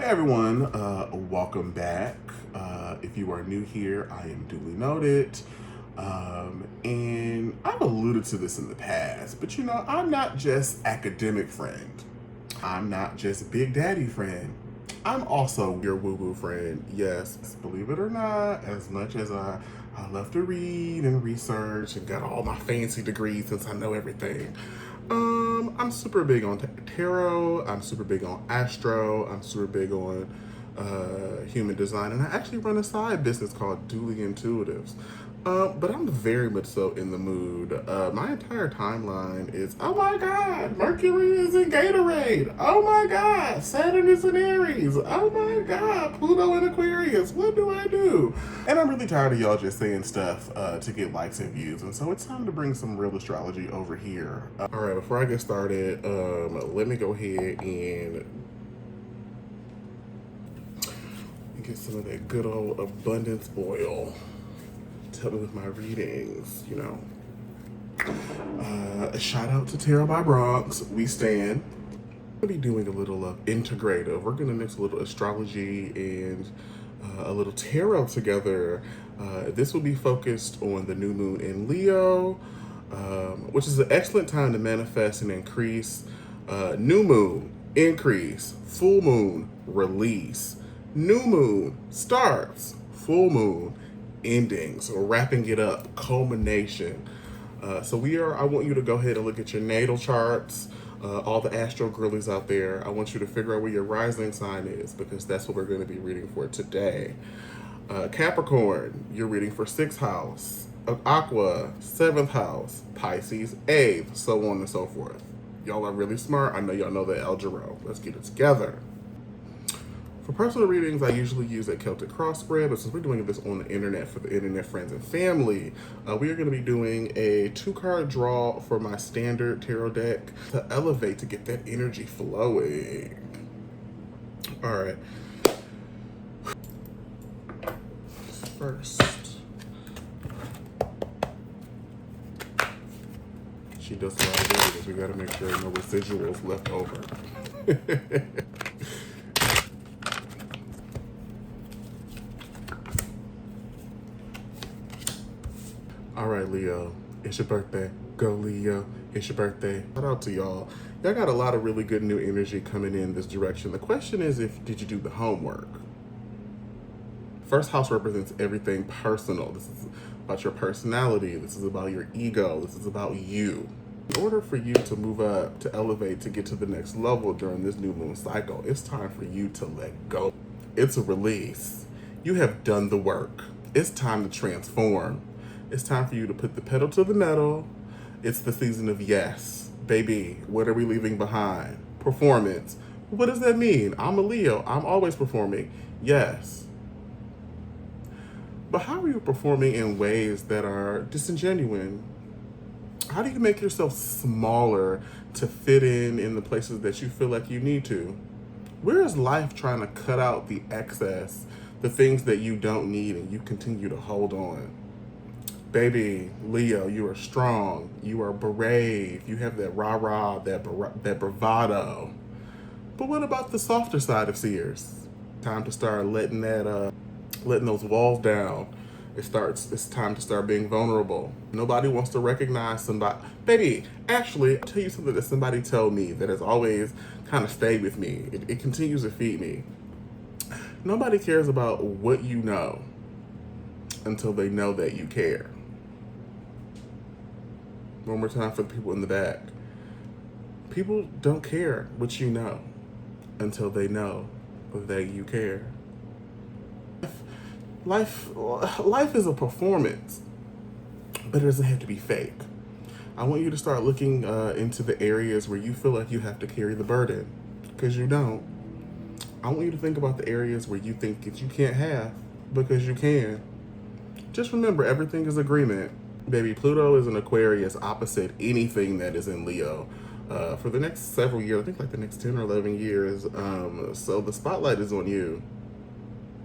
Hey everyone, welcome back. If you are new here, I am duly noted. And I've alluded to this in the past, but I'm not just academic friend. I'm not just big daddy friend. I'm also your woo-woo friend. Yes, believe it or not, as much as I love to read and research and got all my fancy degrees since I know everything. I'm super big on tarot. I'm super big on astro. I'm super big on human design, and I actually run a side business called DooleyDoesIt. But I'm very much so in the mood. My entire timeline is, oh my God, Mercury is in Gatorade. Oh my God, Saturn is in Aries. Oh my God, Pluto in Aquarius. What do I do? And I'm really tired of y'all just saying stuff to get likes and views. And so it's time to bring some real astrology over here. All right, before I get started, let me go ahead and get some of that good old abundance oil. Help me with my readings, A shout out to Tarot by Bronx. We stand. We'll be doing a little of integrative. We're going to mix a little astrology and a little tarot together. This will be focused on the new moon in Leo, which is an excellent time to manifest and increase. New moon, increase. Full moon, release. New moon, starts. Full moon, ending. So wrapping it up, culmination. I want you to go ahead and look at your natal charts, all the astro girlies out there. I want you to figure out where your rising sign is, because that's what we're going to be reading for today. Capricorn, you're reading for 6th house. Aqua, 7th house. Pisces, 8th, so on and so forth. Y'all are really smart. I know y'all know the algebra. Let's get it together. For personal readings, I usually use a Celtic cross spread, but since we're doing this on the internet for the internet friends and family, we are going to be doing a 2-card draw for my standard tarot deck to elevate, to get that energy flowing. All right. First, she does a lot of readings. We got to make sure no residuals left over. All right, Leo, it's your birthday. Go, Leo, it's your birthday. Shout out to y'all. Y'all got a lot of really good new energy coming in this direction. The question is, did you do the homework? First house represents everything personal. This is about your personality. This is about your ego. This is about you. In order for you to move up, to elevate, to get to the next level during this new moon cycle, it's time for you to let go. It's a release. You have done the work. It's time to transform. It's time for you to put the pedal to the metal. It's the season of yes. Baby, what are we leaving behind? Performance. What does that mean? I'm a Leo. I'm always performing. Yes. But how are you performing in ways that are disingenuous? How do you make yourself smaller to fit in the places that you feel like you need to? Where is life trying to cut out the excess, the things that you don't need, and you continue to hold on? Baby, Leo, you are strong. You are brave. You have that rah-rah, that bravado. But what about the softer side of Sears? Time to start letting those walls down. It's time to start being vulnerable. Nobody wants to recognize somebody. Baby, actually, I'll tell you something that somebody told me that has always kind of stayed with me. It continues to feed me. Nobody cares about what you know until they know that you care. One more time for the people in the back. People don't care what you know until they know that you care. Life is a performance, but it doesn't have to be fake. I want you to start looking into the areas where you feel like you have to carry the burden, because you don't. I want you to think about the areas where you think that you can't have, because you can. Just remember, everything is agreement. Baby, Pluto is an Aquarius opposite anything that is in Leo for the next several years. I think like the next 10 or 11 years. So the spotlight is on you.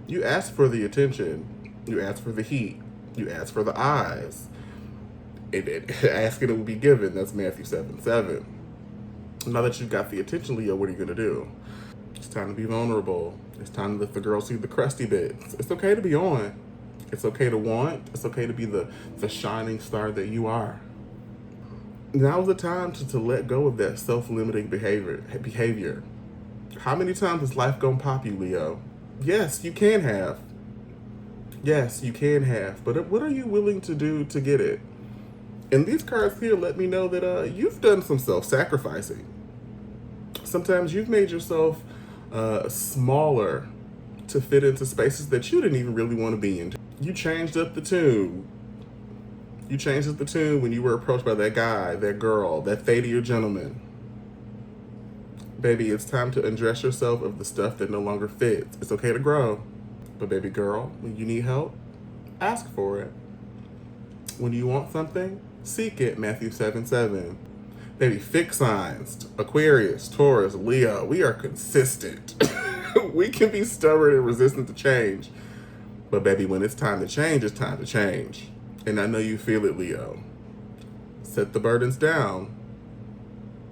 You ask for the attention. You ask for the heat. You ask for the eyes. Asking it will be given. That's Matthew 7:7. Now that you've got the attention, Leo, what are you going to do? It's time to be vulnerable. It's time to let the girl see the crusty bits. It's okay to be on. It's okay to want. It's okay to be the shining star that you are. Now is the time to let go of that self-limiting behavior. How many times is life gonna pop you, Leo? Yes, you can have. Yes, you can have. But what are you willing to do to get it? And these cards here let me know that you've done some self-sacrificing. Sometimes you've made yourself smaller to fit into spaces that you didn't even really want to be in. You changed up the tune. You changed up the tune when you were approached by that guy, that girl, that fate of your gentleman. Baby, it's time to undress yourself of the stuff that no longer fits. It's okay to grow. But baby girl, when you need help, ask for it. When you want something, seek it, Matthew 7:7. Baby, fixed signs, Aquarius, Taurus, Leo, we are consistent. We can be stubborn and resistant to change. But baby, when it's time to change, it's time to change. And I know you feel it, Leo. Set the burdens down.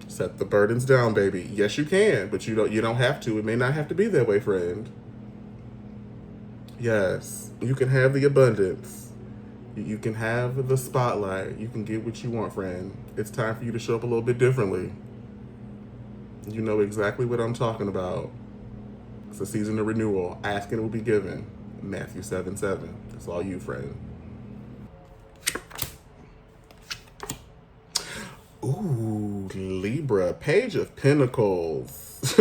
Set the burdens down, baby. Yes, you can, but you don't have to. It may not have to be that way, friend. Yes, you can have the abundance. You can have the spotlight. You can get what you want, friend. It's time for you to show up a little bit differently. You know exactly what I'm talking about. It's a season of renewal. Ask and it will be given. Matthew 7:7. That's all you, friend. Ooh, Libra, Page of Pentacles.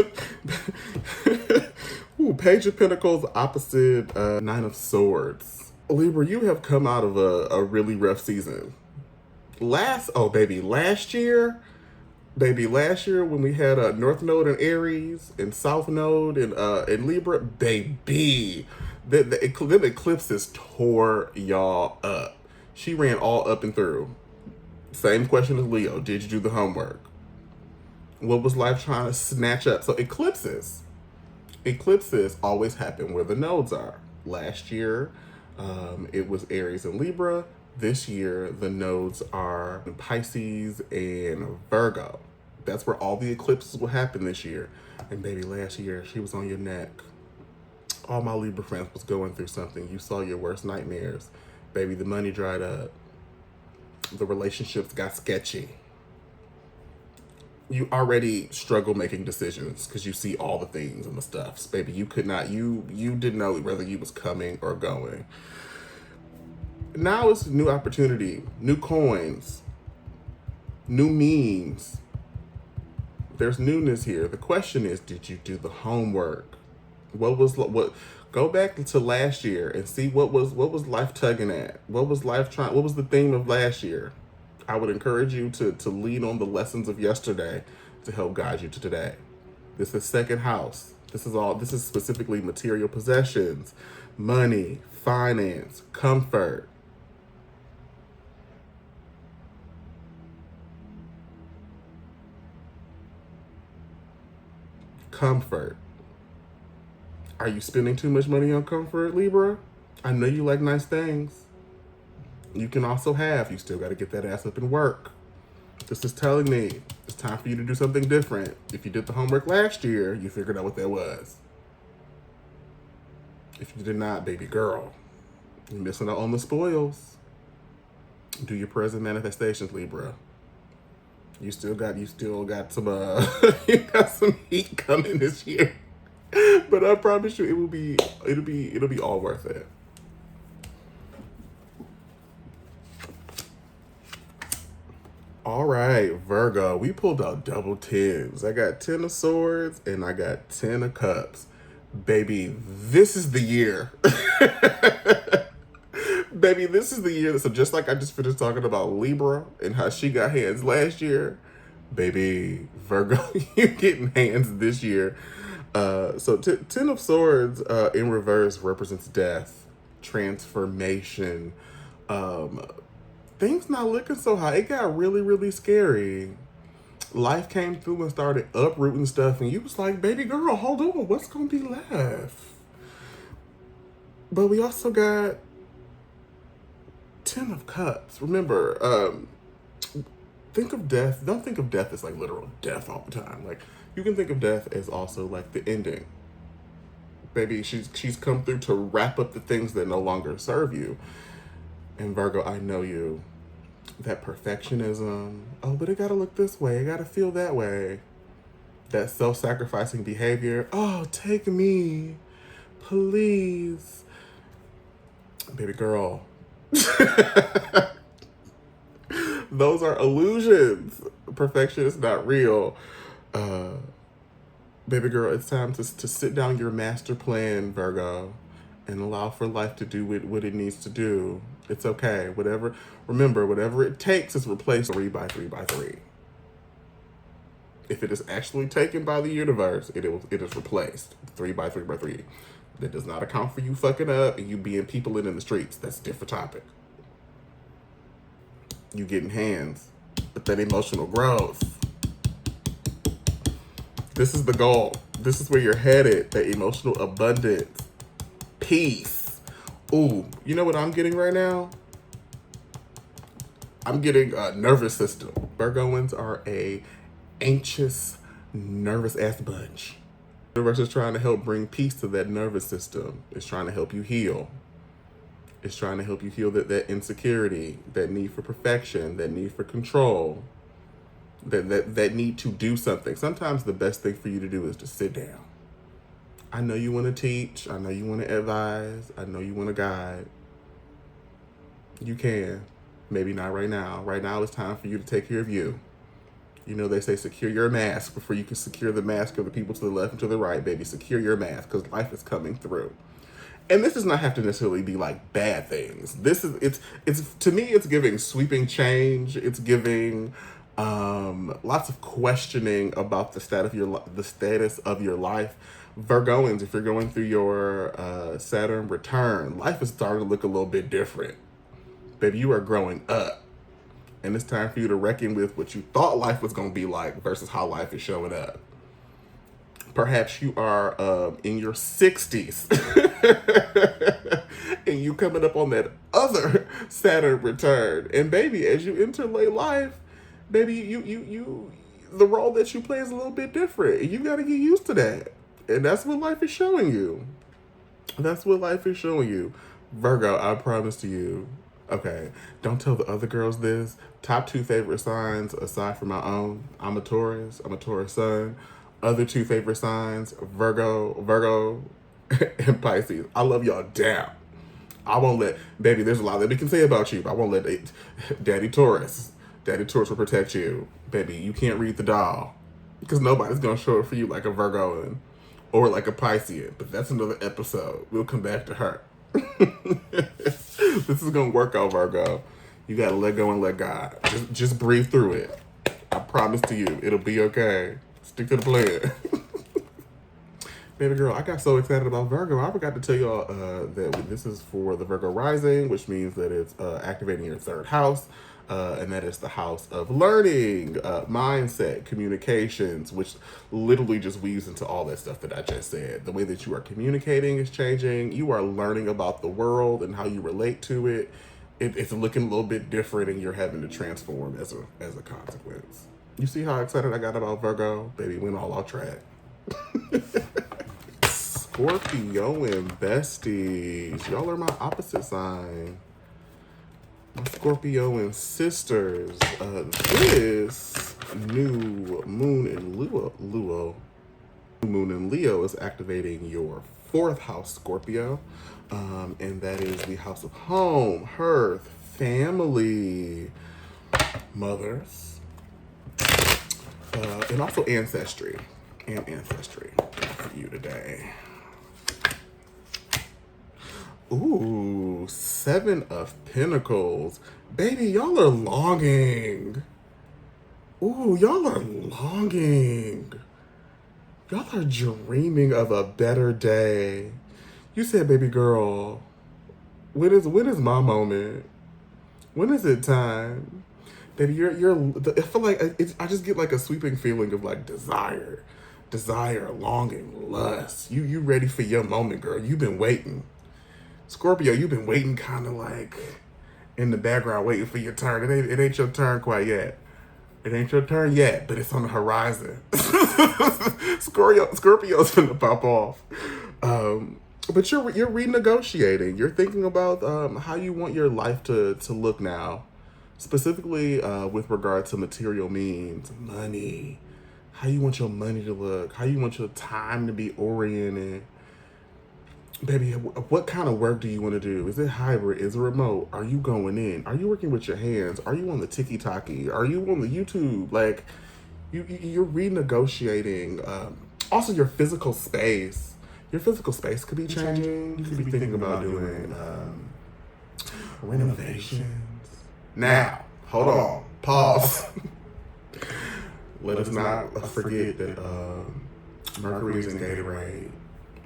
Ooh, Page of Pentacles opposite Nine of Swords. Libra, you have come out of a really rough season. Last year when we had North Node in Aries and South Node in Libra, baby, them eclipses tore y'all up. She ran all up and through. Same question as Leo. Did you do the homework? What was life trying to snatch up? So eclipses always happen where the nodes are. Last year, it was Aries and Libra. This year, the nodes are Pisces and Virgo. That's where all the eclipses will happen this year. And baby, last year, she was on your neck. All my Libra friends was going through something. You saw your worst nightmares. Baby, the money dried up. The relationships got sketchy. You already struggle making decisions because you see all the things and the stuffs. Baby, you didn't know whether you was coming or going. Now it's a new opportunity, new coins, new memes. There's newness here. The question is, did you do the homework? Go back to last year and see what was life tugging at? What was the theme of last year? I would encourage you to lean on the lessons of yesterday to help guide you to today. This is second house. This is specifically material possessions, money, finance, comfort. Comfort. Are you spending too much money on comfort, Libra? I know you like nice things. You can also you still got to get that ass up and work. This is telling me it's time for you to do something different. If you did the homework last year, you figured out what that was. If you did not, baby girl, you're missing out on the spoils. Do your present manifestations, Libra. You still got some you got some heat coming this year. But I promise you it'll be all worth it. All right, Virgo, we pulled out double tens. I got 10 of swords and I got 10 of cups. Baby, this is the year. Baby, this is the year. So just like I just finished talking about Libra and how she got hands last year, baby, Virgo, you're getting hands this year. So 10 of swords in reverse represents death, transformation, things not looking so hot. It got really, really scary. Life came through and started uprooting stuff, and you was like, baby girl, hold on, what's gonna be left? But we also got 10 of cups. Remember, think of death. Don't think of death as like literal death all the time. Like, You can think of death as also like the ending. Baby, she's come through to wrap up the things that no longer serve you. And Virgo, I know you. That perfectionism. Oh, but it gotta look this way. It gotta feel that way. That self-sacrificing behavior. Oh, take me. Please. Baby girl. Those are illusions. Perfection is not real. Baby girl, it's time to sit down your master plan, Virgo, and allow for life to do what it needs to do. It's okay. Remember, whatever it takes is replaced 3 by 3 by 3. If it is actually taken by the universe, it is replaced 3 by 3 by 3. That does not account for you fucking up and you being people in the streets. That's a different topic. You getting hands, but that emotional growth. This is the goal. This is where you're headed. That emotional abundance, peace. Ooh, you know what I'm getting right now? I'm getting a nervous system. Virgoans are a anxious, nervous ass bunch. The universe is trying to help bring peace to that nervous system. It's trying to help you heal. It's trying to help you heal that insecurity, that need for perfection, that need for control, that need to do something. Sometimes the best thing for you to do is to sit down. I know you want to teach. I know you want to advise. I know you want to guide. You can. Maybe not right now. Right now it's time for you to take care of you. You know, they say secure your mask before you can secure the mask of the people to the left and to the right, baby. Secure your mask because life is coming through. And this does not have to necessarily be like bad things. It's to me, it's giving sweeping change. It's giving lots of questioning about the status of your life. Virgoans, if you're going through your Saturn return, life is starting to look a little bit different. Baby, you are growing up. And it's time for you to reckon with what you thought life was going to be like versus how life is showing up. Perhaps you are in your 60s and you coming up on that other Saturn return. And baby, as you enter late life, baby, you the role that you play is a little bit different. And you got to get used to that. And that's what life is showing you. That's what life is showing you. Virgo, I promise to you. Okay, don't tell the other girls this. Top 2 favorite signs aside from my own. I'm a Taurus sun. Other 2 favorite signs, Virgo, and Pisces. I love y'all down. I won't let, baby, there's a lot that we can say about you, but I won't let Daddy Taurus will protect you. Baby, you can't read the doll because nobody's going to show it for you like a Virgoan or like a Piscean, but that's another episode. We'll come back to her. This is going to work out, Virgo. You got to let go and let God. Just breathe through it. I promise to you, it'll be okay. Stick to the plan. Baby girl, I got so excited about Virgo. I forgot to tell y'all that this is for the Virgo rising, which means that it's activating your 3rd house. And that is the house of learning, mindset, communications, which literally just weaves into all that stuff that I just said. The way that you are communicating is changing. You are learning about the world and how you relate to it. It's looking a little bit different, and you're having to transform as a consequence. You see how excited I got about Virgo? Baby, went all off track. Scorpio and besties. Y'all are my opposite sign. My Scorpio and sisters. This new moon in Leo is activating your 4th house, Scorpio. And that is the house of home, hearth, family, mothers, and also ancestry. And ancestry for you today. Ooh, 7 of Pentacles. Baby, y'all are longing. Ooh, y'all are longing. Y'all are dreaming of a better day. You said, baby girl, when is my moment? When is it time? Baby, I feel like I just get like a sweeping feeling of like desire, longing, lust. You ready for your moment, girl. You've been waiting. Scorpio, you've been waiting kind of like in the background, waiting for your turn. It ain't your turn quite yet. It ain't your turn yet, but it's on the horizon. Scorpio's gonna pop off. But you're renegotiating. You're thinking about how you want your life to look now, specifically with regard to material means, money, how you want your money to look, how you want your time to be oriented. Baby, what kind of work do you want to do? Is it hybrid? Is it remote? Are you going in? Are you working with your hands? Are you on the tiki-taki? Are you on the YouTube? Like, you're renegotiating. Also, your physical space. Your physical space could be changing. You could be thinking about doing renovations. Now, hold on. Pause. Let us not forget that Mercury is in Gatorade.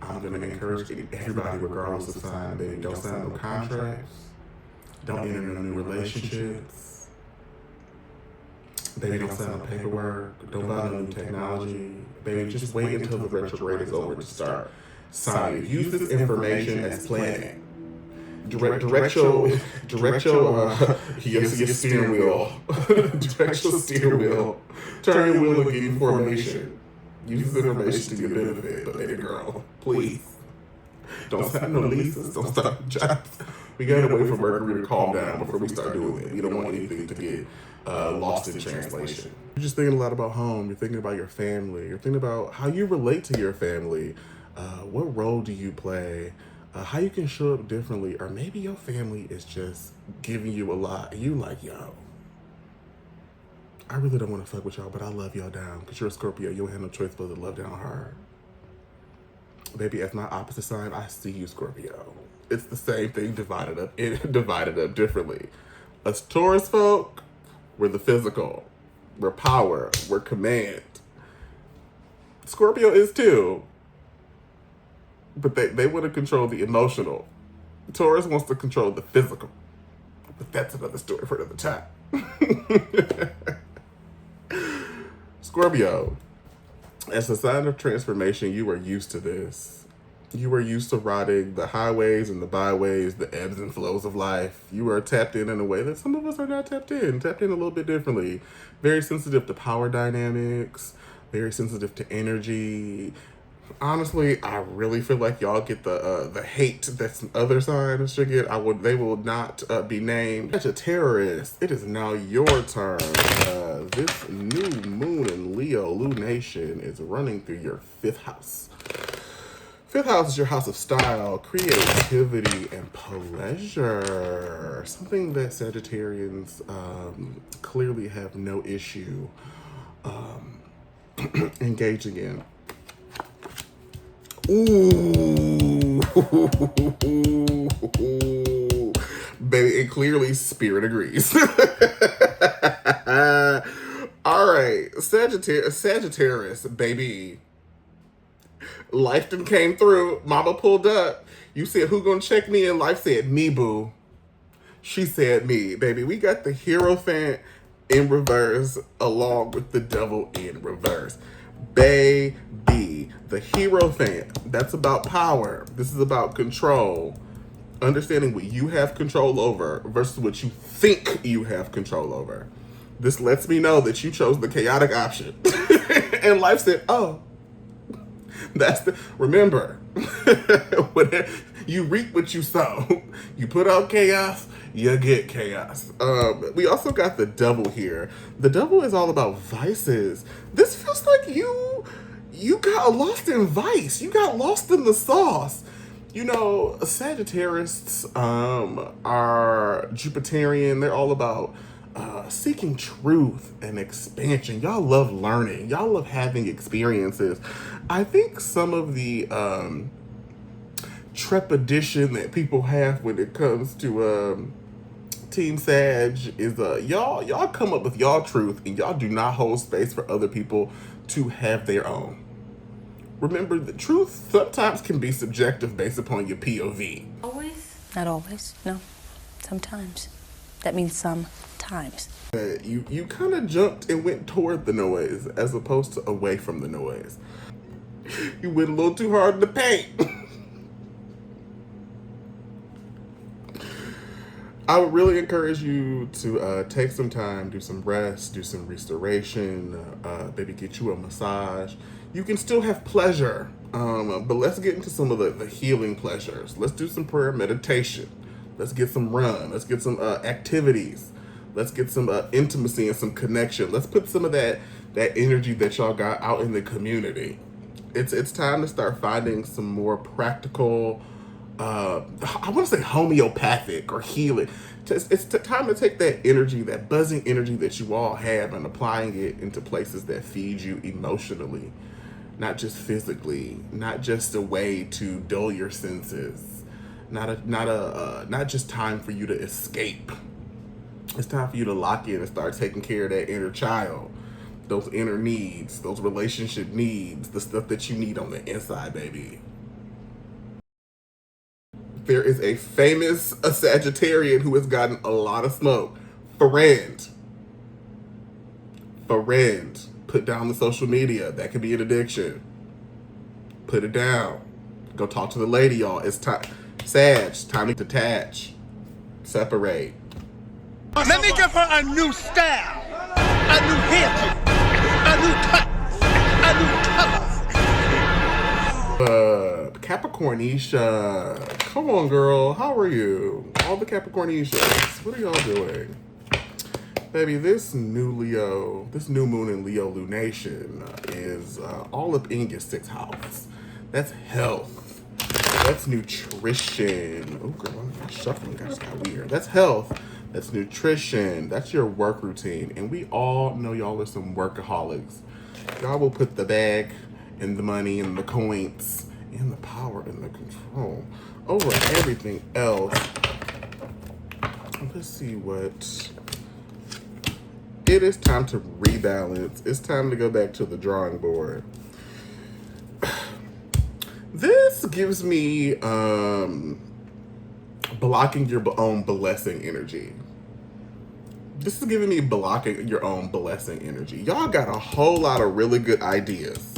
I'm going to encourage everybody, regardless of sign, baby, don't sign no contracts. Don't enter no new relationships. Baby, don't sign no paperwork. Don't buy no new technology. Baby, just wait until the retrograde is over to start signing. Use this information as planning. Direct your steering wheel. Direct your steering wheel. Turn your wheel and get information. Use this information to your benefit, but baby girl, please. Don't sign no leases. Don't stop jobs. We gotta wait for Mercury to calm down before we start doing it. We don't want anything to get lost in translation. You're just thinking a lot about home. You're thinking about your family. You're thinking about how you relate to your family. What role do you play? How you can show up differently. Or maybe your family is just giving you a lot. And you like, yo, I really don't want to fuck with y'all, but I love y'all down. Because you're a Scorpio. You don't have no choice but to love down hard. Baby, as my opposite sign, I see you, Scorpio. It's the same thing divided up differently. Us Taurus folk, we're the physical. We're power. We're command. Scorpio is too. But they want to control the emotional. Taurus wants to control the physical. But that's another story for another time. Scorpio, as a sign of transformation, you are used to this. You are used to riding the highways and the byways, the ebbs and flows of life. You are tapped in a way that some of us are not tapped in a little bit differently. Very sensitive to power dynamics, very sensitive to energy. Honestly, I really feel like y'all get the hate that some other signs should get. They will not be named. As a terrorist, it is now your turn. This new moon in Leo, Lunation, is running through your 5th house. 5th house is your house of style, creativity, and pleasure. Something that Sagittarians clearly have no issue engaging in. Ooh, baby, and clearly spirit agrees. All right, Sagittarius, baby. Life done came through. Mama pulled up. You said, who gonna check me? And life said, me, boo. She said, me, baby. We got the Hierophant in reverse along with the Devil in reverse. Baby, the Hierophant, that's about power. This is about control. Understanding what you have control over versus what you think you have control over. This lets me know that you chose the chaotic option. And life said, oh, remember, you reap what you sow. You put out chaos, you get chaos. We also got the Devil here. The Devil is all about vices. This feels like you got lost in vice. You got lost in the sauce. You know, Sagittarians are Jupiterian. They're all about seeking truth and expansion. Y'all love learning. Y'all love having experiences. I think some of the trepidation that people have when it comes to Team Sag is y'all come up with y'all truth and y'all do not hold space for other people to have their own. Remember, the truth sometimes can be subjective based upon your POV. Always? Not always, no. Sometimes. That means sometimes. You kind of jumped and went toward the noise as opposed to away from the noise. You went a little too hard in the paint. I would really encourage you to take some time, do some rest, do some restoration, maybe get you a massage. You can still have pleasure, but let's get into some of the healing pleasures. Let's do some prayer meditation. Let's get some run. Let's get some activities. Let's get some intimacy and some connection. Let's put some of that energy that y'all got out in the community. It's time to start finding some more practical, I want to say homeopathic or healing. It's time to take that energy, that buzzing energy that you all have, and applying it into places that feed you emotionally, not just physically, not just a way to dull your senses, not just time for you to escape. It's time for you to lock in and start taking care of that inner child, those inner needs, those relationship needs, the stuff that you need on the inside, baby. There is a famous Sagittarian who has gotten a lot of smoke. Friend. Put down the social media. That could be an addiction. Put it down. Go talk to the lady, y'all. It's time. Sag, time to detach. Separate. Let me give her a new style, a new hairdo, a new cut, a new color. Capricornisha. Come on, girl. How are you? All the Capricornishas. What are y'all doing? Baby, this new moon in Leo lunation is all up in your 6th house. That's health. That's nutrition. Oh, girl, I'm shuffling. That just got weird. That's health. That's nutrition. That's your work routine. And we all know y'all are some workaholics. Y'all will put the bag and the money and the coins and the power and the control over everything else. Let's see what... It is time to rebalance. It's time to go back to the drawing board. This gives me blocking your own blessing energy. This is giving me blocking your own blessing energy. Y'all got a whole lot of really good ideas.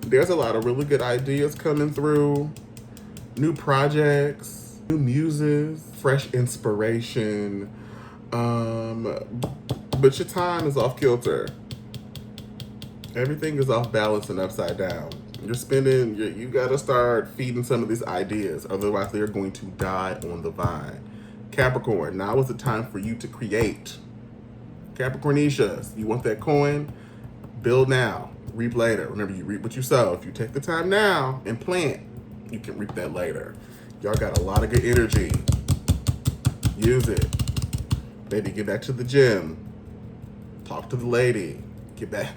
There's a lot of really good ideas coming through. New projects, new muses, fresh inspiration. But your time is off kilter. Everything is off balance and upside down. You gotta start feeding some of these ideas, otherwise they're going to die on the vine. Capricorn, now is the time for you to create. Capricornishas, you want that coin? Build now, reap later. Remember, you reap what you sow. If you take the time now and plant, you can reap that later. Y'all got a lot of good energy. Use it. Baby, get back to the gym. Talk to the lady. Get back.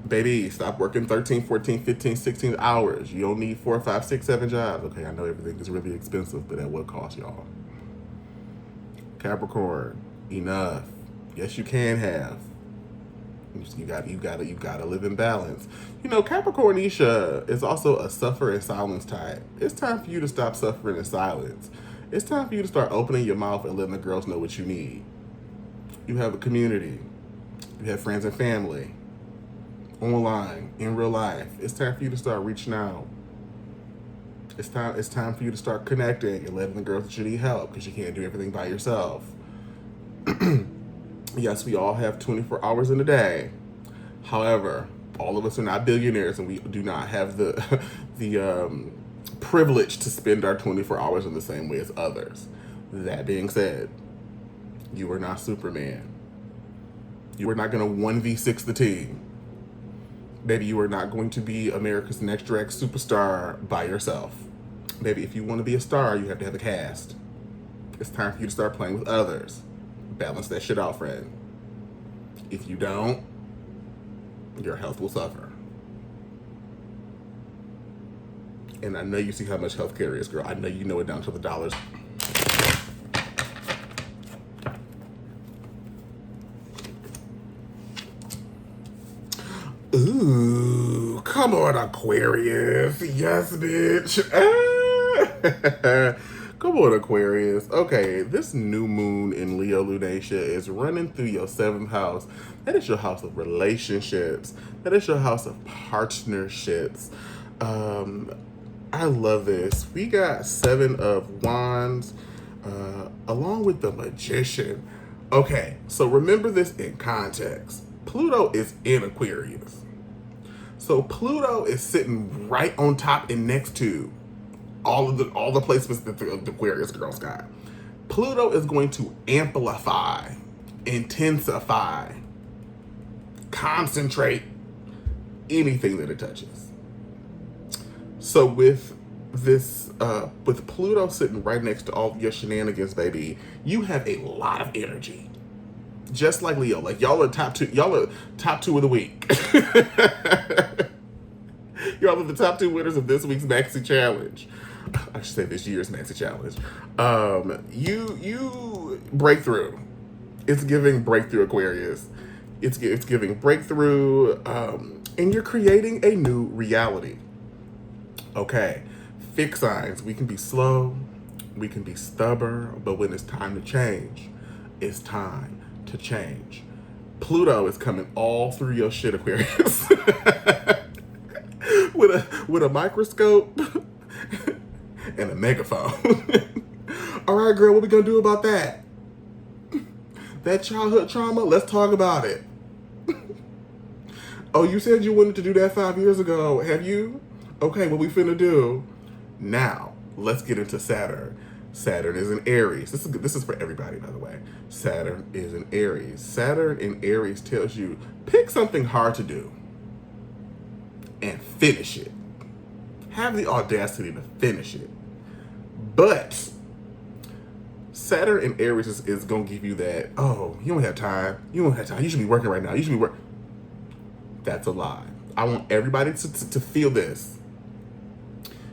Baby, stop working 13, 14, 15, 16 hours. You don't need 4, 5, 6, 7 jobs. Okay, I know everything is really expensive, but at what cost, y'all? Capricorn, enough. Yes, you can have. You gotta live in balance. You know, Capricornisha is also a suffer in silence type. It's time for you to stop suffering in silence. It's time for you to start opening your mouth and letting the girls know what you need. You have a community. You have friends and family. Online, in real life. It's time for you to start reaching out. It's time for you to start connecting and letting the girls that you need help, because you can't do everything by yourself. Yes, we all have 24 hours in a day. However, all of us are not billionaires, and we do not have the privilege to spend our 24 hours in the same way as others. That being said, you are not Superman. You are not going to 1v6 the team. Baby, you are not going to be America's Next Drag Superstar by yourself. Baby, if you want to be a star, you have to have a cast. It's time for you to start playing with others. Balance that shit out, friend. If you don't, your health will suffer. And I know you see how much healthcare is, girl. I know you know it down to the dollars. Ooh, come on, Aquarius. Yes, bitch. Come on, Aquarius. Okay, this new moon in Leo Lunatia is running through your 7th house. That is your house of relationships. That is your house of partnerships. I love this. We got 7 of Wands. along with the Magician. Okay, so remember this in context. Pluto is in Aquarius. So Pluto is sitting right on top and next to all the placements that the Aquarius girls got. Pluto is going to amplify, intensify, concentrate anything that it touches. So with this, with Pluto sitting right next to all of your shenanigans, baby, you have a lot of energy. Just like Leo, like y'all are top two of the week. Y'all are the top 2 winners of this week's Maxi Challenge. I should say this year's Maxi Challenge. You breakthrough. It's giving breakthrough, Aquarius. It's giving breakthrough, and you're creating a new reality. Okay, fixed signs. We can be slow, we can be stubborn, but when it's time to change, it's time to change. Pluto is coming all through your shit, Aquarius. with a microscope and a megaphone. All right, girl, what we gonna do about that? That childhood trauma? Let's talk about it. Oh, you said you wanted to do that 5 years ago. Have you? Okay, what we finna do? Now, let's get into Saturn. Saturn is in Aries. This is for everybody, by the way. Saturn is in Aries. Saturn in Aries tells you, pick something hard to do and finish it. Have the audacity to finish it. But Saturn in Aries is going to give you that, oh, you don't have time. You don't have time. You should be working right now. You should be working. That's a lie. I want everybody to feel this.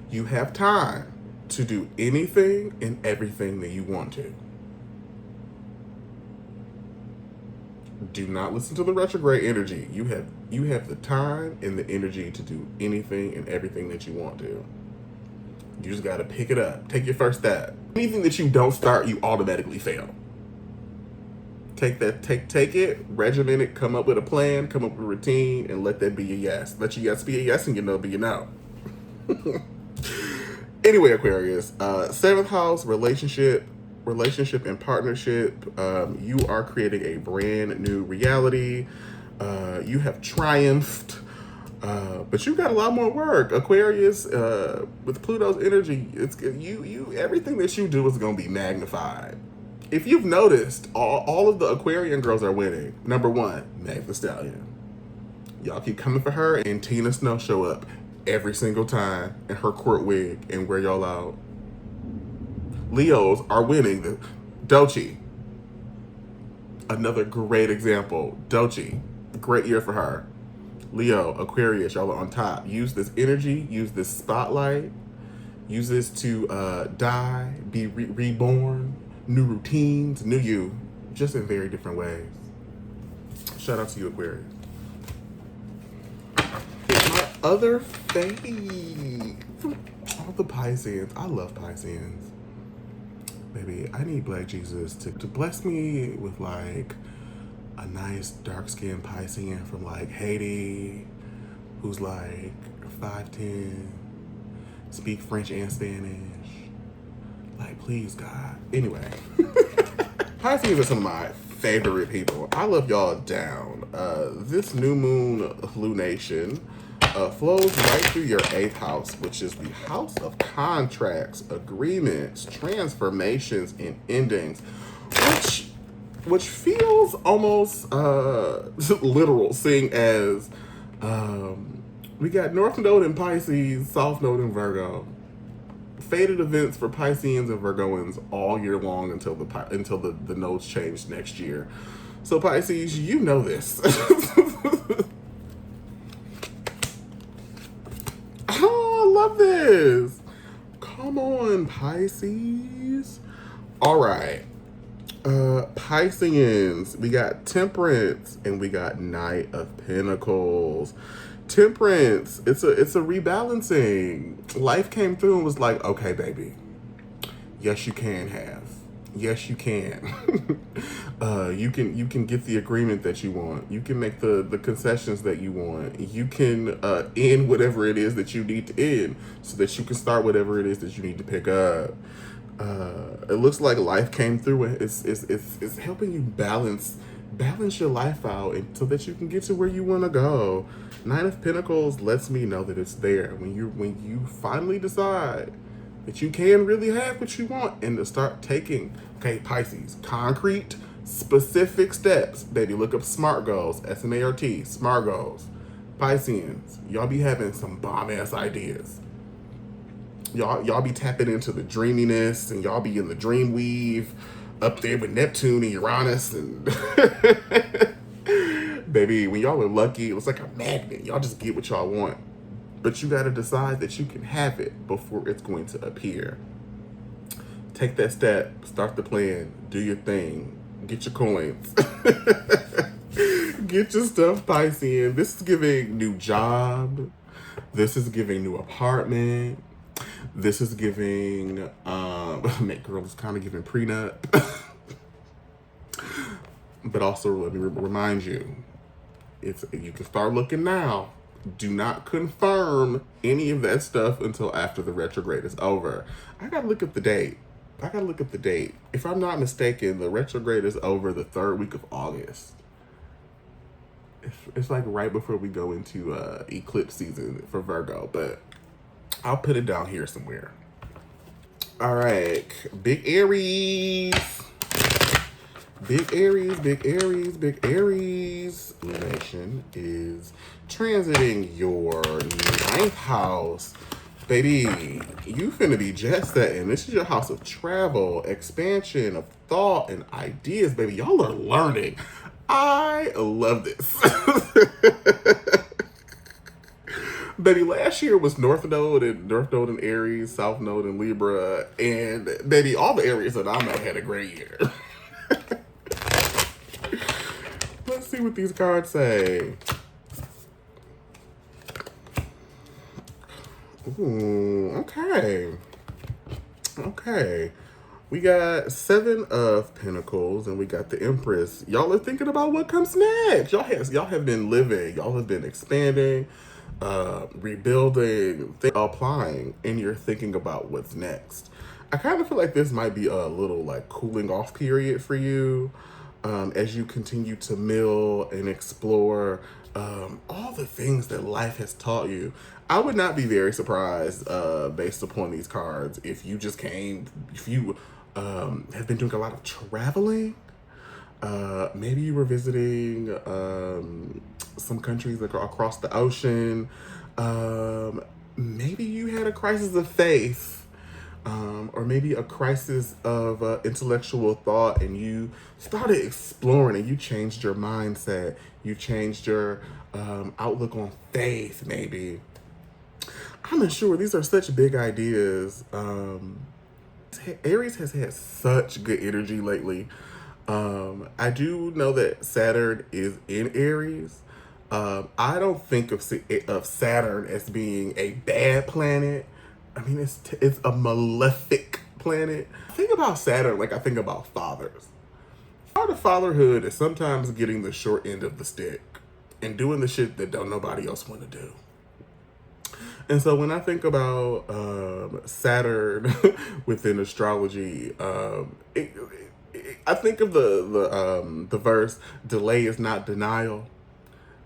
You have time to do anything and everything that you want to. Do not listen to the retrograde energy. You have the time and the energy to do anything and everything that you want to. You just got to pick it up. Take your first step. Anything that you don't start, you automatically fail. Take it, regiment it, come up with a plan, come up with a routine, and let that be your yes. Let your yes be a yes and your no be a no. Anyway, Aquarius, 7th house, relationship and partnership. You are creating a brand new reality. You have triumphed, but you got a lot more work, Aquarius. With Pluto's energy, it's you. Everything that you do is going to be magnified. If you've noticed, all of the Aquarian girls are winning. Number 1, Meg Thee Stallion. Y'all keep coming for her, and Tina Snow show up every single time in her court wig and wear y'all out. Leos are winning. The Doechii, another great example. Doechii, great year for her. Leo, Aquarius, y'all are on top. Use this energy, use this spotlight, use this to die, be reborn, new routines, new you, just in very different ways. Shout out to you, Aquarius. My other fave, all the Pisces. I love Pisces. Baby, I need Black Jesus to bless me with like a nice dark-skinned Piscean from like Haiti, who's like 5'10", speak French and Spanish. Like, please, God. Anyway, Pisces are some of my favorite people. I love y'all down. This new moon lunation flows right through your 8th house, which is the house of contracts, agreements, transformations, and endings, which feels almost literal, seeing as we got North Node in Pisces, South Node in Virgo. Fated events for Pisceans and Virgoans all year long until the nodes change next year. So Pisces, you know this. Oh, I love this. Come on, Pisces. All right. Pisceans, we got Temperance and we got Knight of Pentacles. Temperance, it's a rebalancing. Life came through and was like, okay, baby, yes, you can have. Yes, you can. You can get the agreement that you want. You can make the concessions that you want. You can end whatever it is that you need to end so that you can start whatever it is that you need to pick up. It looks like life came through and it's helping you balance your life out and so that you can get to where you want to go. Nine of Pentacles lets me know that it's there when you finally decide that you can really have what you want and to start taking, okay, Pisces, concrete, specific steps. Baby, look up SMART goals, SMART, SMART goals. Pisceans, y'all be having some bomb ass ideas. Y'all be tapping into the dreaminess and y'all be in the dream weave up there with Neptune and Uranus and baby, when y'all are lucky, it was like a magnet. Y'all just get what y'all want. But you gotta decide that you can have it before it's going to appear. Take that step, start the plan, do your thing, get your coins. Get your stuff, Piscean. This is giving new job. This is giving new apartment. This is giving, Make Girl is kind of giving prenup. But also, let me remind you, you can start looking now. Do not confirm any of that stuff until after the retrograde is over. I gotta look at the date. If I'm not mistaken, the retrograde is over the 3rd week of August. It's like right before we go into eclipse season for Virgo, but I'll put it down here somewhere. All right, big Aries. Big Aries lumination is transiting your 9th house. Baby, you finna be jet setting. This is your house of travel, expansion of thought and ideas. Baby, y'all are learning. I love this. Baby, last year was North Node in Aries, South Node in Libra, and baby, all the areas that I'm at had a great year. Let's see what these cards say. Ooh, okay. We got 7 of Pentacles and we got the Empress. Y'all are thinking about what comes next. Y'all have been living. Y'all have been expanding, rebuilding, applying, and you're thinking about what's next. I kind of feel like this might be a little like cooling off period for you as you continue to mill and explore all the things that life has taught you. I would not be very surprised based upon these cards if you have been doing a lot of traveling. Maybe you were visiting some countries across the ocean. Maybe you had a crisis of faith, or maybe a crisis of intellectual thought, and you started exploring and you changed your mindset. You changed your outlook on faith, maybe. I'm not sure. These are such big ideas. Aries has had such good energy lately. I do know that Saturn is in Aries. I don't think of Saturn as being a bad planet. I mean, it's a malefic planet. I think about Saturn like I think about fathers. Part of fatherhood is sometimes getting the short end of the stick and doing the shit that don't nobody else want to do. And so when I think about Saturn within astrology, I think of the verse, delay is not denial.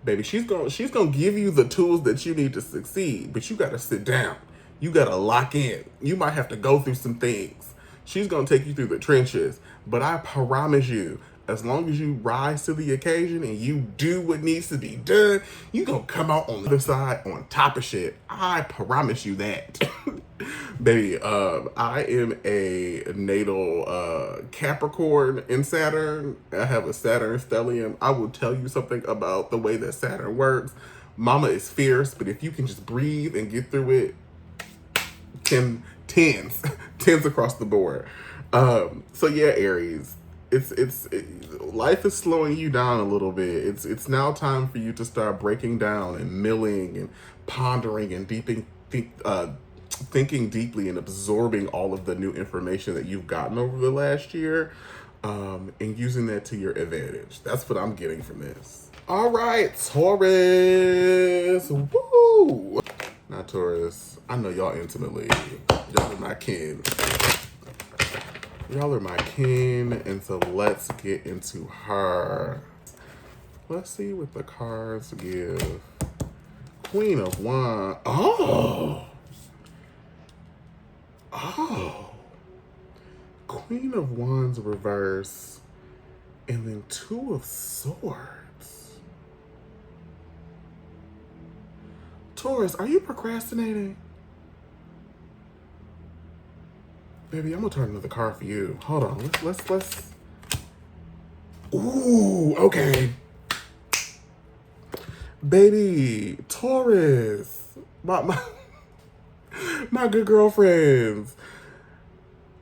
Baby, she's gonna give you the tools that you need to succeed, but you gotta sit down. You gotta lock in. You might have to go through some things. She's gonna take you through the trenches, but I promise you, as long as you rise to the occasion and you do what needs to be done, you gonna come out on the other side on top of shit. I promise you that. Baby, I am a natal Capricorn in Saturn. I have a Saturn stellium. I will tell you something about the way that Saturn works. Mama is fierce, but if you can just breathe and get through it, tens across the board. So yeah, Aries. Life is slowing you down a little bit. It's now time for you to start breaking down and milling and pondering and thinking deeply and absorbing all of the new information that you've gotten over the last year, and using that to your advantage. That's what I'm getting from this. All right, Taurus. Woo! Not Taurus. I know y'all intimately. Y'all are my kin. Y'all are my kin, and so let's get into her. Let's see what the cards give. Queen of Wands. Oh! Queen of Wands reverse, and then Two of Swords. Taurus, are you procrastinating? Baby, I'm gonna turn another card for you. Hold on, let's. Ooh, okay. Baby, Taurus, my good girlfriends.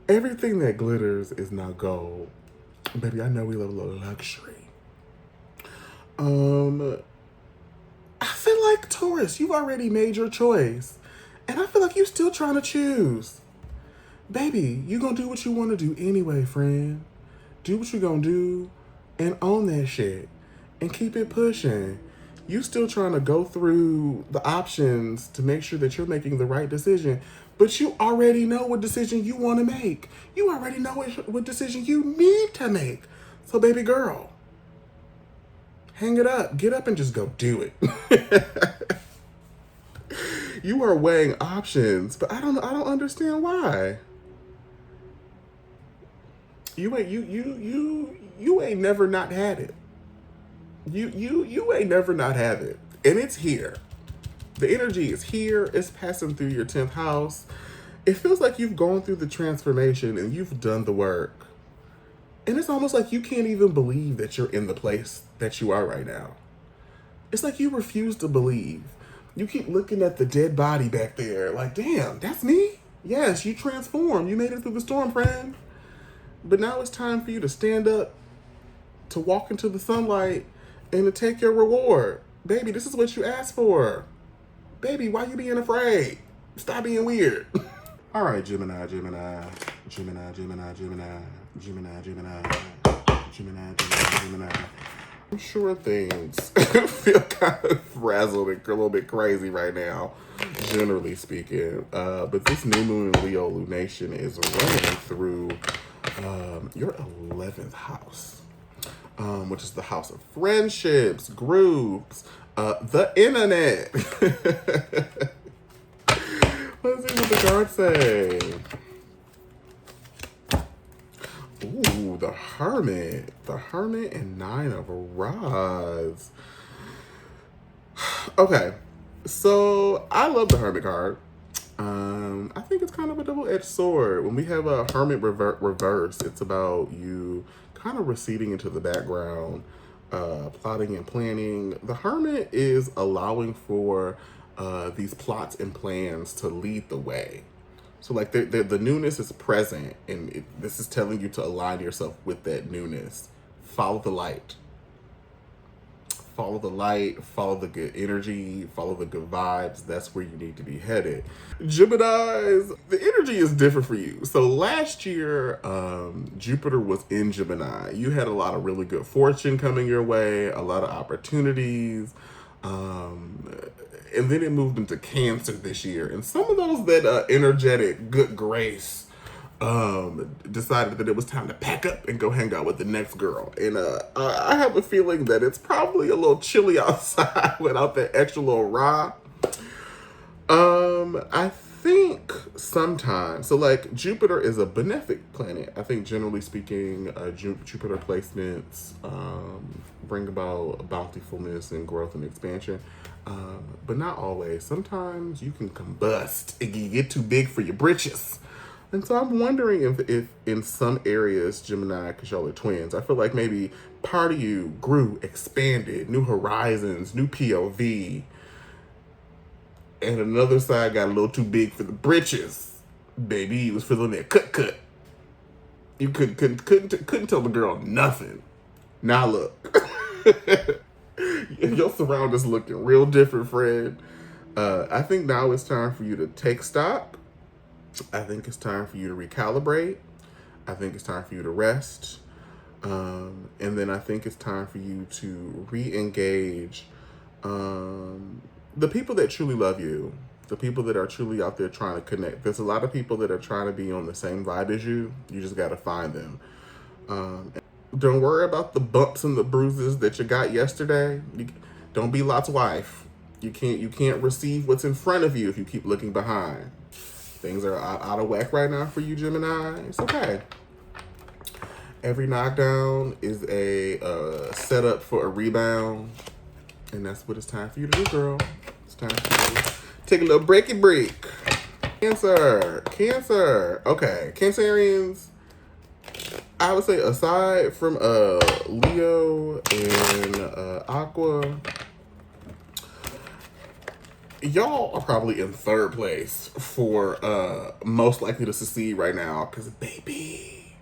Everything that glitters is not gold. Baby, I know we love a little luxury. I feel like Taurus, you've already made your choice. And I feel like you're still trying to choose. Baby, you gonna do what you want to do anyway, friend. Do what you gonna do and own that shit. And keep it pushing. You still trying to go through the options to make sure that you're making the right decision. But you already know what decision you want to make. You already know what decision you need to make. So baby girl, hang it up. Get up and just go do it. You are weighing options, but I don't understand why. You ain't never not had it. You ain't never not had it. And it's here. The energy is here. It's passing through your 10th house. It feels like you've gone through the transformation and you've done the work. And it's almost like you can't even believe that you're in the place that you are right now. It's like you refuse to believe. You keep looking at the dead body back there like, damn, that's me? Yes, you transformed. You made it through the storm, friend. But now it's time for you to stand up, to walk into the sunlight, and to take your reward. Baby, this is what you asked for. Baby, why you being afraid? Stop being weird. All right, Gemini. I'm sure things feel kind of frazzled and a little bit crazy right now, generally speaking. But this new moon in Leo lunation is running through your 11th house, which is the house of friendships, groups, the internet. Let's see what the cards say. Ooh, the Hermit. The Hermit and 9 of Rods. Okay, so I love the Hermit card. I think it's kind of a double-edged sword. When we have a Hermit reverse, it's about you kind of receding into the background, plotting and planning. The Hermit is allowing for these plots and plans to lead the way. So like the newness is present, and this is telling you to align yourself with that newness. Follow the light. Follow the light, follow the good energy, follow the good vibes. That's where you need to be headed. Geminis, the energy is different for you. So last year, Jupiter was in Gemini. You had a lot of really good fortune coming your way, a lot of opportunities. And then it moved into Cancer this year. And some of those that energetic, good grace decided that it was time to pack up and go hang out with the next girl. And I have a feeling that it's probably a little chilly outside without that extra little rah. I think sometimes, so like Jupiter is a benefic planet. I think generally speaking, Jupiter placements bring about bountifulness and growth and expansion. But not always. Sometimes you can combust and you get too big for your britches. And so I'm wondering if in some areas, Gemini, because y'all are twins, I feel like maybe part of you grew, expanded, new horizons, new POV. And another side got a little too big for the britches. Baby, you was feeling that cut. You couldn't tell the girl nothing. Now look. Your surroundings looking real different, friend. I think now it's time for you to take stock. I think it's time for you to recalibrate. I think it's time for you to rest. And then I think it's time for you to re-engage the people that truly love you. The people that are truly out there trying to connect. There's a lot of people that are trying to be on the same vibe as you. You just got to find them. Don't worry about the bumps and the bruises that you got yesterday. Don't be Lot's wife. You can't receive what's in front of you if you keep looking behind. Things are out of whack right now for you, Gemini. It's okay. Every knockdown is a setup for a rebound. And that's what it's time for you to do, girl. It's time for you to take a little break. Cancer. Okay, Cancerians. I would say aside from Leo and Aqua, y'all are probably in third place for most likely to succeed right now. Because, baby,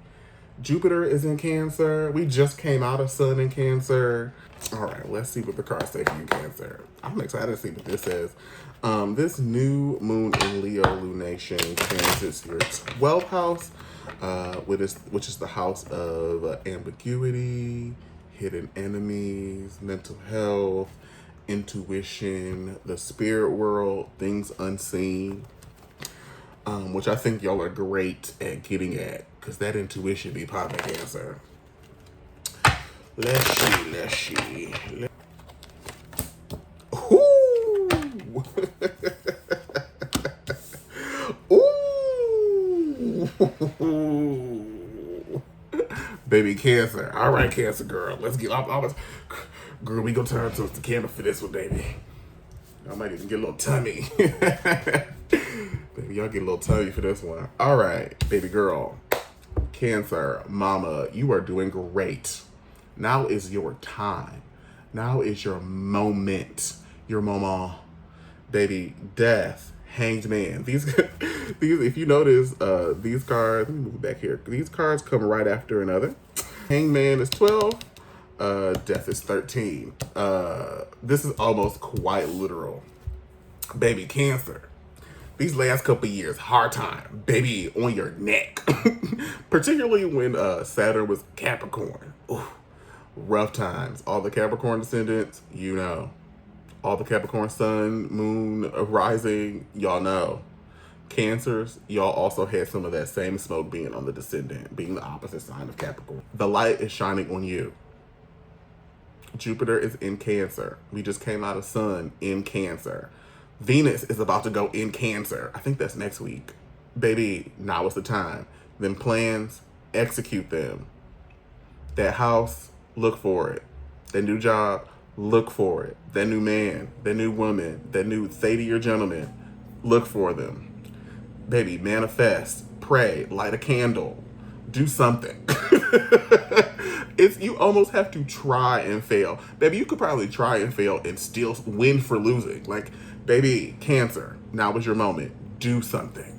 Jupiter is in Cancer. We just came out of Sun in Cancer. All right, let's see what the cards say for you, Cancer. I'm excited to see what this says. This new moon in Leo lunation transits your 12th house, which is the house of ambiguity, hidden enemies, mental health, intuition, the spirit world, things unseen, which I think y'all are great at getting at, because that intuition be popping, Cancer. Let's see. Ooh. Ooh. Baby Cancer. All right, Cancer girl. Let's get up. Girl, we gonna turn to the candle for this one, baby. I might even get a little tummy. Baby, y'all get a little tummy for this one. All right, baby girl. Cancer, mama, you are doing great. Now is your time. Now is your moment. Your moment. Baby, death, hanged man. These, if you notice, these cards, let me move back here. These cards come right after another. Hanged man is 12. Death is 13. This is almost quite literal. Baby, Cancer. These last couple years, hard time. Baby, on your neck. Particularly when Saturn was Capricorn. Ooh. Rough times. All the Capricorn descendants, you know. All the Capricorn sun, moon, rising, y'all know. Cancers, y'all also had some of that same smoke being on the descendant, being the opposite sign of Capricorn. The light is shining on you. Jupiter is in Cancer. We just came out of Sun in Cancer. Venus is about to go in Cancer. I think that's next week. Baby, now is the time. Them plans, execute them. That house, look for it. That new job, look for it. That new man, that new woman, that new lady or gentleman, look for them. Baby, manifest, pray, light a candle, do something. You almost have to try and fail. Baby, you could probably try and fail and still win for losing. Like, baby, Cancer, now is your moment. Do something.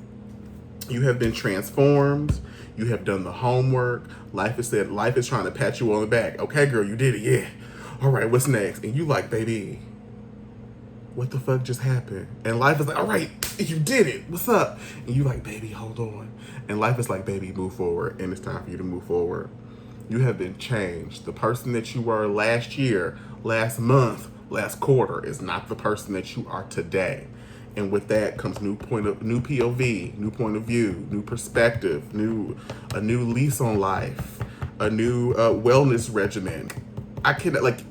You have been transformed. You have done the homework. Life is trying to pat you on the back. Okay, girl, you did it, yeah. All right, what's next? And you like, baby, what the fuck just happened? And life is like, all right, you did it. What's up? And you like, baby, hold on. And life is like, baby, move forward. And it's time for you to move forward. You have been changed. The person that you were last year, last month, last quarter is not the person that you are today. And with that comes new POV, new point of view, new perspective, a new lease on life, a new wellness regimen. I cannot, like,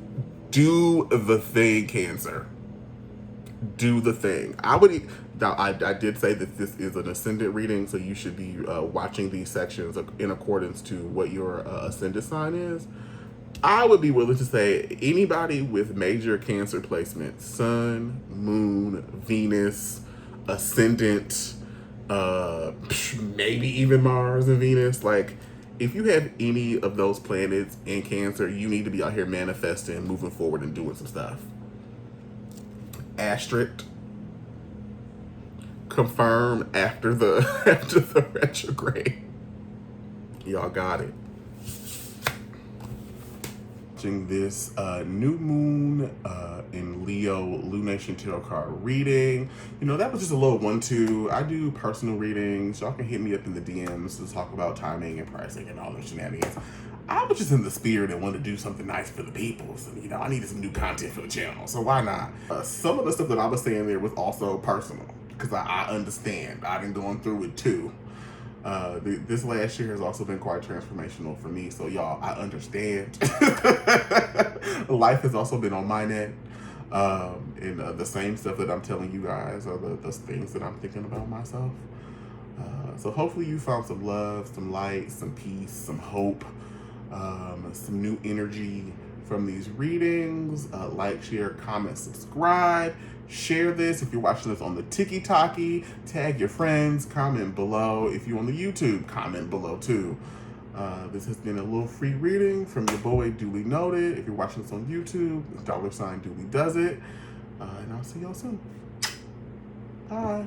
do the thing, Cancer. Do the thing. I did say that this is an ascendant reading, so you should be watching these sections in accordance to what your ascendant sign is. I would be willing to say anybody with major Cancer placements, Sun, Moon, Venus, Ascendant, maybe even Mars and Venus, like, if you have any of those planets in Cancer, you need to be out here manifesting, moving forward, and doing some stuff. Asterisk. Confirm after the retrograde. Y'all got it. This new moon in Leo lunation tarot card reading. You know, that was just a little 1-2. I do personal readings. Y'all can hit me up in the DMs to talk about timing and pricing and all those shenanigans. I was just in the spirit and wanted to do something nice for the people. So, you know, I needed some new content for the channel. So why not? Some of the stuff that I was saying there was also personal. because I understand. I've been going through it too. This last year has also been quite transformational for me. So y'all, I understand. Life has also been on my net. And the same stuff that I'm telling you guys are the things that I'm thinking about myself. So hopefully you found some love, some light, some peace, some hope, some new energy from these readings. Like, share, comment, subscribe. Share this if you're watching this on the TikTok. Tag your friends, comment below. If you're on the YouTube, comment below too. This has been a little free reading from your boy Dooley Noted. If you're watching this on YouTube, $DooleyDoesIt. And I'll see y'all soon. Bye.